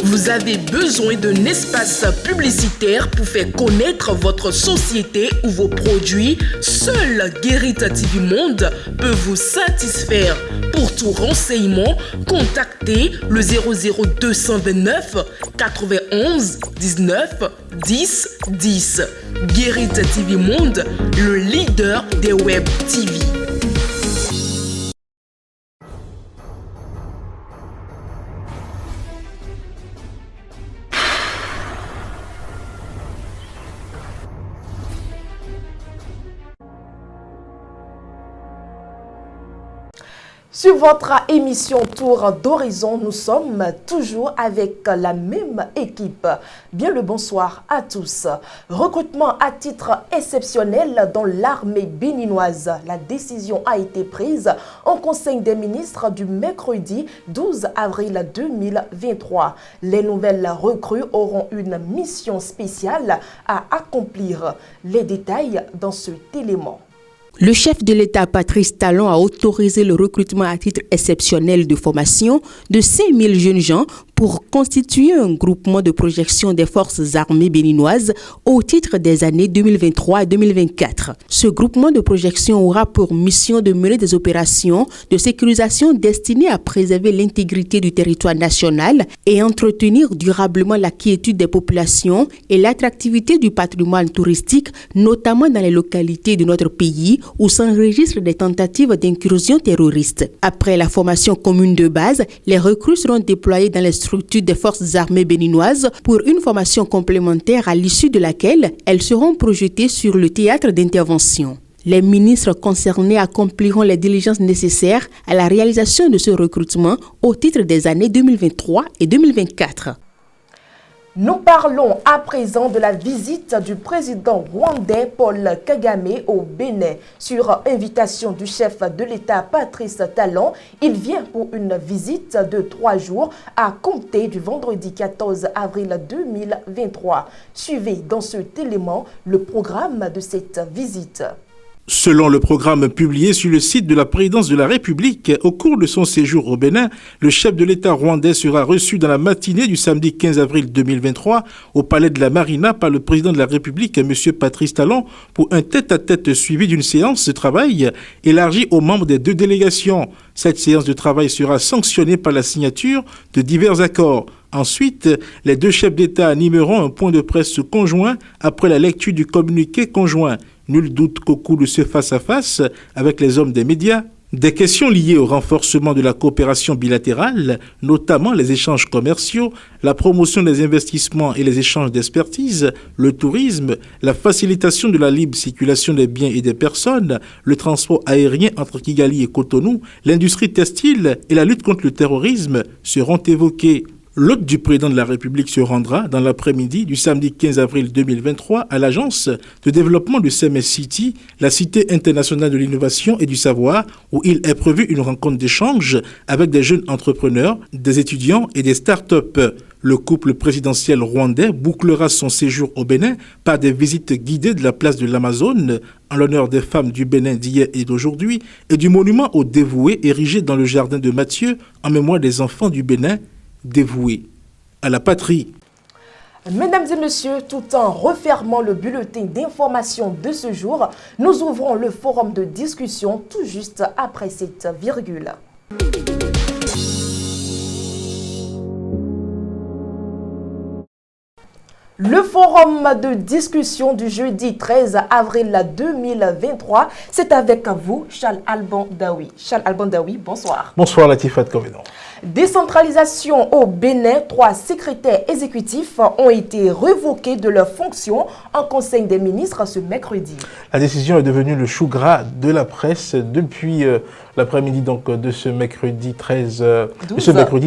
Vous avez besoin d'un espace publicitaire pour faire connaître votre société ou vos produits? Seul Guérit TV Monde peut vous satisfaire. Pour tout renseignement, contactez le 00229 91 19 10 10. Guérit TV Monde, le leader des web TV. Sur votre émission Tour d'Horizon, nous sommes toujours avec la même équipe. Bien le bonsoir à tous. Recrutement à titre exceptionnel dans l'armée béninoise. La décision a été prise en Conseil des ministres du mercredi 12 avril 2023. Les nouvelles recrues auront une mission spéciale à accomplir. Les détails dans cet élément. Le chef de l'État, Patrice Talon, a autorisé le recrutement à titre exceptionnel de formation de 5000 jeunes gens pour constituer un groupement de projection des forces armées béninoises au titre des années 2023 et 2024. Ce groupement de projection aura pour mission de mener des opérations de sécurisation destinées à préserver l'intégrité du territoire national et entretenir durablement la quiétude des populations et l'attractivité du patrimoine touristique, notamment dans les localités de notre pays où s'enregistrent des tentatives d'incursion terroriste. Après la formation commune de base, les recrues seront déployées dans les structures des forces armées béninoises pour une formation complémentaire à l'issue de laquelle elles seront projetées sur le théâtre d'intervention. Les ministres concernés accompliront les diligences nécessaires à la réalisation de ce recrutement au titre des années 2023 et 2024. Nous parlons à présent de la visite du président rwandais Paul Kagame au Bénin. Sur invitation du chef de l'État Patrice Talon, il vient pour une visite de 3 jours à compter du vendredi 14 avril 2023. Suivez dans cet élément le programme de cette visite. Selon le programme publié sur le site de la présidence de la République, au cours de son séjour au Bénin, le chef de l'État rwandais sera reçu dans la matinée du samedi 15 avril 2023 au palais de la Marina par le président de la République, M. Patrice Talon, pour un tête-à-tête suivi d'une séance de travail élargie aux membres des 2 délégations. Cette séance de travail sera sanctionnée par la signature de divers accords. Ensuite, les 2 chefs d'État animeront un point de presse conjoint après la lecture du communiqué conjoint. Nul doute qu'au cours de ce face-à-face avec les hommes des médias, des questions liées au renforcement de la coopération bilatérale, notamment les échanges commerciaux, la promotion des investissements et les échanges d'expertise, le tourisme, la facilitation de la libre circulation des biens et des personnes, le transport aérien entre Kigali et Cotonou, l'industrie textile et la lutte contre le terrorisme seront évoqués. L'hôte du président de la République se rendra dans l'après-midi du samedi 15 avril 2023 à l'agence de développement de CMS City, la Cité internationale de l'innovation et du savoir, où il est prévu une rencontre d'échange avec des jeunes entrepreneurs, des étudiants et des start-up. Le couple présidentiel rwandais bouclera son séjour au Bénin par des visites guidées de la place de l'Amazone en l'honneur des femmes du Bénin d'hier et d'aujourd'hui et du monument aux dévoués érigé dans le jardin de Mathieu en mémoire des enfants du Bénin dévoués à la patrie. Mesdames et messieurs, tout en refermant le bulletin d'information de ce jour, nous ouvrons le forum de discussion tout juste après cette virgule. Le forum de discussion du jeudi 13 avril 2023, c'est avec vous, Charles Alban Daoui. Charles Alban Daoui, bonsoir. Bonsoir Latifat Kovénon. Décentralisation au Bénin, 3 secrétaires exécutifs ont été révoqués de leurs fonctions en Conseil des ministres ce mercredi. La décision est devenue le chou gras de la presse depuis l'après-midi donc de ce mercredi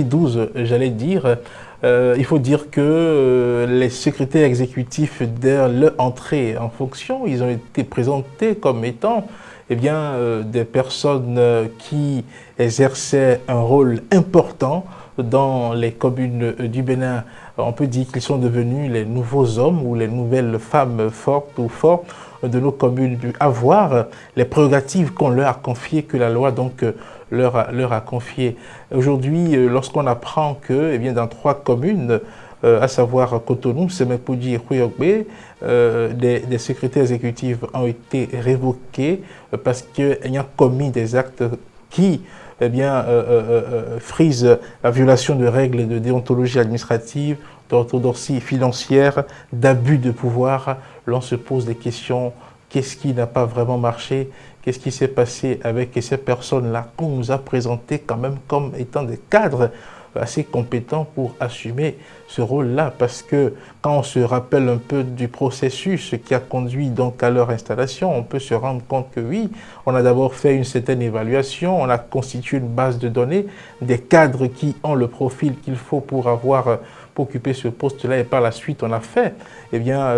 12, j'allais dire. Il faut dire que les secrétaires exécutifs, dès leur entrée en fonction, ils ont été présentés comme étant des personnes qui exerçaient un rôle important dans les communes du Bénin, on peut dire qu'ils sont devenus les nouveaux hommes ou les nouvelles femmes fortes ou forts de nos communes, avoir les prérogatives qu'on leur a confiées, que la loi donc leur a confiées. Aujourd'hui, lorsqu'on apprend que, eh bien, dans 3 communes, à savoir Cotonou, Semekoudi et Kouyokbe, des secrétaires exécutifs ont été révoqués parce qu'ils ont commis des actes qui frisent la violation de règles de déontologie administrative, d'orthodoxie financière, d'abus de pouvoir. L'on se pose des questions. Qu'est-ce qui n'a pas vraiment marché? Qu'est-ce qui s'est passé avec ces personnes-là qu'on nous a présentées quand même comme étant des cadres assez compétents pour assumer ce rôle-là? Parce que quand on se rappelle un peu du processus qui a conduit donc à leur installation, on peut se rendre compte que oui, on a d'abord fait une certaine évaluation, on a constitué une base de données, des cadres qui ont le profil qu'il faut pour occuper ce poste-là, et par la suite on a fait, eh bien,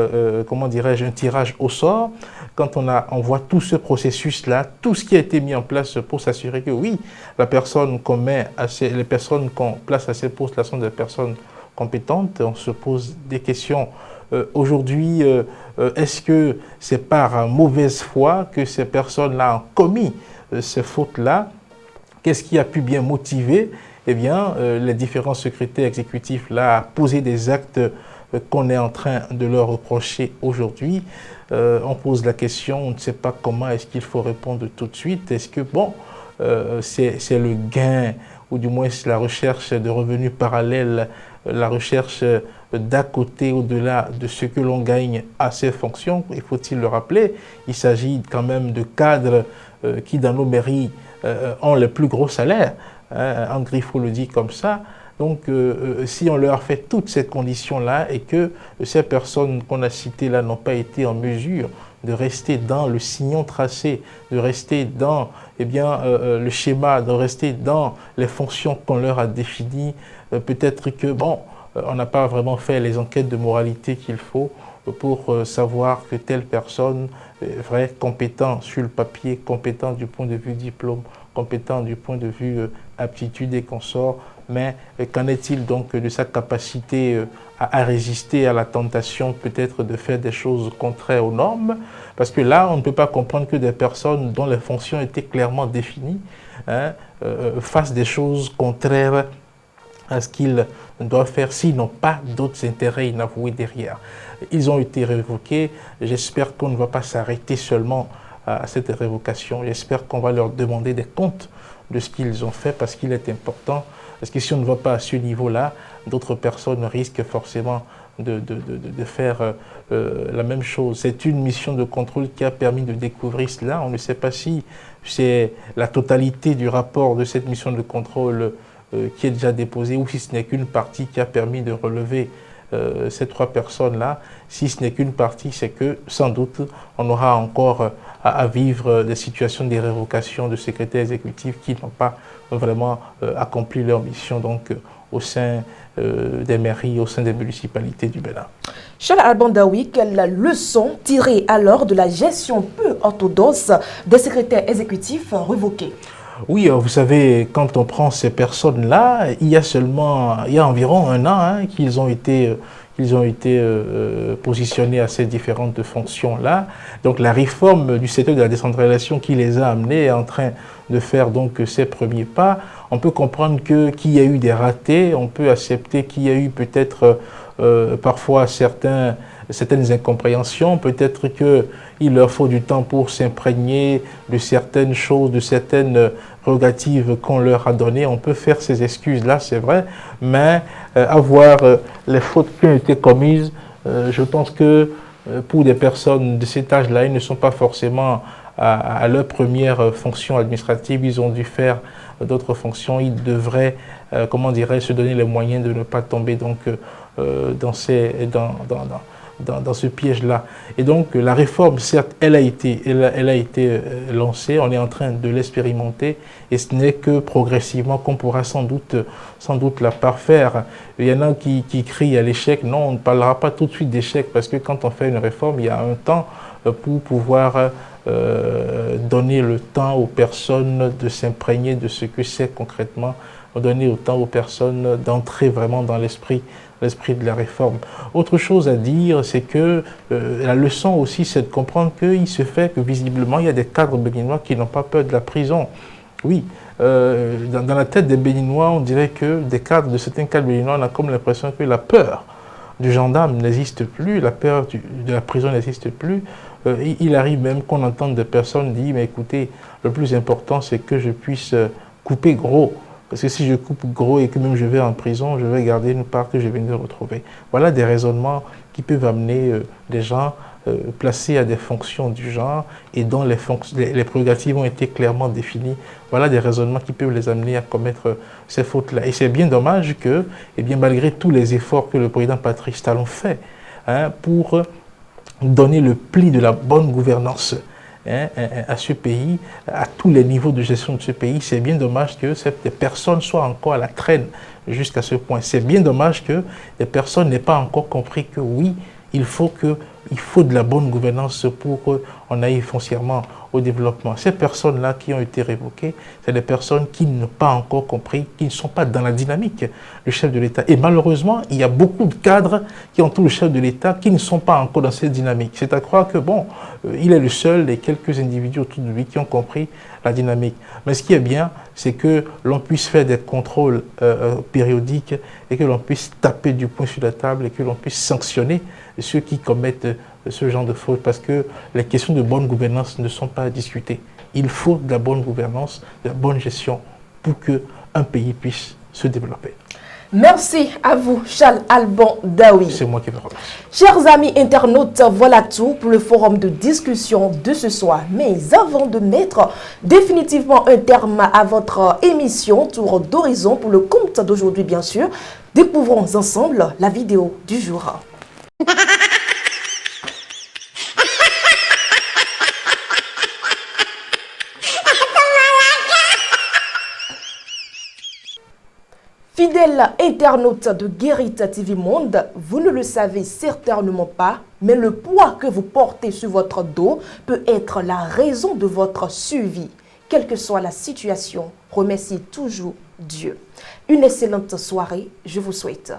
comment dirais-je, un tirage au sort. Quand on voit tout ce processus-là, tout ce qui a été mis en place pour s'assurer que oui, les personnes qu'on place à ces postes-là sont des personnes compétentes, on se pose des questions. Aujourd'hui, est-ce que c'est par mauvaise foi que ces personnes-là ont commis ces fautes-là? Qu'est-ce qui a pu bien motiver eh bien, les différents secrétaires exécutifs là, à poser des actes qu'on est en train de leur reprocher aujourd'hui? On pose la question, on ne sait pas comment est-ce qu'il faut répondre tout de suite. Est-ce que, bon, c'est le gain, ou du moins c'est la recherche de revenus parallèles, la recherche d'à côté, au-delà de ce que l'on gagne à ces fonctions? Il faut-il le rappeler, il s'agit quand même de cadres qui, dans nos mairies, ont les plus gros salaires. En Griffo le dit comme ça. Donc, si on leur fait toutes ces conditions-là et que ces personnes qu'on a citées là n'ont pas été en mesure de rester dans le sillon tracé, de rester dans le schéma, de rester dans les fonctions qu'on leur a définies, peut-être que, bon, on n'a pas vraiment fait les enquêtes de moralité qu'il faut pour savoir que telle personne est vrai, compétent sur le papier, compétent du point de vue diplôme, compétent du point de vue aptitude et consorts, mais qu'en est-il donc de sa capacité à résister à la tentation peut-être de faire des choses contraires aux normes? Parce que là, on ne peut pas comprendre que des personnes dont les fonctions étaient clairement définies fassent des choses contraires à ce qu'ils doivent faire s'ils n'ont pas d'autres intérêts inavoués derrière. Ils ont été révoqués. J'espère qu'on ne va pas s'arrêter seulement à cette révocation. J'espère qu'on va leur demander des comptes de ce qu'ils ont fait parce qu'il est important. Parce que si on ne va pas à ce niveau-là, d'autres personnes risquent forcément de faire la même chose. C'est une mission de contrôle qui a permis de découvrir cela. On ne sait pas si c'est la totalité du rapport de cette mission de contrôle qui est déjà déposée ou si ce n'est qu'une partie qui a permis de relever ces 3 personnes-là. Si ce n'est qu'une partie, c'est que sans doute on aura encore à vivre des situations de révocation de secrétaires exécutifs qui n'ont pas vraiment accompli leur mission donc au sein des mairies, au sein des municipalités du Bénin. Charles Albandaoui, quelle leçon tirée alors de la gestion peu orthodoxe des secrétaires exécutifs révoqués? Oui, vous savez, quand on prend ces personnes-là, il y a environ un an qu'ils ont été positionnés à ces différentes fonctions-là. Donc la réforme du secteur de la décentralisation qui les a amenés est en train de faire donc ses premiers pas. On peut comprendre qu'il y a eu des ratés, on peut accepter qu'il y a eu peut-être parfois certaines incompréhensions, peut-être qu'il leur faut du temps pour s'imprégner de certaines choses, de certaines prérogatives qu'on leur a données. On peut faire ces excuses-là, c'est vrai, mais avoir les fautes qui ont été commises, je pense que pour des personnes de cet âge-là, ils ne sont pas forcément à leur première fonction administrative, ils ont dû faire d'autres fonctions, ils devraient, se donner les moyens de ne pas tomber donc dans ce piège-là. Et donc la réforme, certes, elle a été lancée, on est en train de l'expérimenter et ce n'est que progressivement qu'on pourra sans doute la parfaire. Il y en a qui crient à l'échec. Non, on ne parlera pas tout de suite d'échec parce que quand on fait une réforme, il y a un temps pour pouvoir donner le temps aux personnes de s'imprégner de ce que c'est concrètement donner au temps aux personnes d'entrer vraiment dans l'esprit de la réforme. Autre chose à dire, c'est que la leçon aussi, c'est de comprendre qu'il se fait que visiblement, il y a des cadres béninois qui n'ont pas peur de la prison. Oui, dans la tête des Béninois, on dirait que des cadres, de certains cadres béninois, on a comme l'impression que la peur du gendarme n'existe plus, la peur de la prison n'existe plus. Il arrive même qu'on entende des personnes dire, mais écoutez, le plus important, c'est que je puisse couper gros. Parce que si je coupe gros et que même je vais en prison, je vais garder une part que je viens de retrouver. Voilà des raisonnements qui peuvent amener des gens placés à des fonctions du genre et dont les prérogatives ont été clairement définies. Voilà des raisonnements qui peuvent les amener à commettre ces fautes-là. Et c'est bien dommage que, eh bien, malgré tous les efforts que le président Patrice Talon fait pour donner le pli de la bonne gouvernance à ce pays, à tous les niveaux de gestion de ce pays, c'est bien dommage que ces personnes soient encore à la traîne jusqu'à ce point. C'est bien dommage que les personnes n'aient pas encore compris que oui, il faut de la bonne gouvernance pour qu'on aille foncièrement au développement. Ces personnes-là qui ont été révoquées, c'est des personnes qui n'ont pas encore compris, qui ne sont pas dans la dynamique du chef de l'État. Et malheureusement, il y a beaucoup de cadres qui entourent le chef de l'État qui ne sont pas encore dans cette dynamique. C'est à croire que, bon, il est le seul des quelques individus autour de lui qui ont compris la dynamique. Mais ce qui est bien, c'est que l'on puisse faire des contrôles périodiques et que l'on puisse taper du poing sur la table et que l'on puisse sanctionner ceux qui commettent ce genre de fautes, parce que les questions de bonne gouvernance ne sont pas à discuter. Il faut de la bonne gouvernance, de la bonne gestion pour qu'un pays puisse se développer. Merci à vous, Charles Alban Daoui. C'est moi qui vous remercie. Chers amis internautes, voilà tout pour le forum de discussion de ce soir. Mais avant de mettre définitivement un terme à votre émission Tour d'Horizon pour le compte d'aujourd'hui, bien sûr, découvrons ensemble la vidéo du jour. Fidèles internautes de Guérita TV Monde, vous ne le savez certainement pas, mais le poids que vous portez sur votre dos peut être la raison de votre survie. Quelle que soit la situation, remerciez toujours Dieu. Une excellente soirée, je vous souhaite.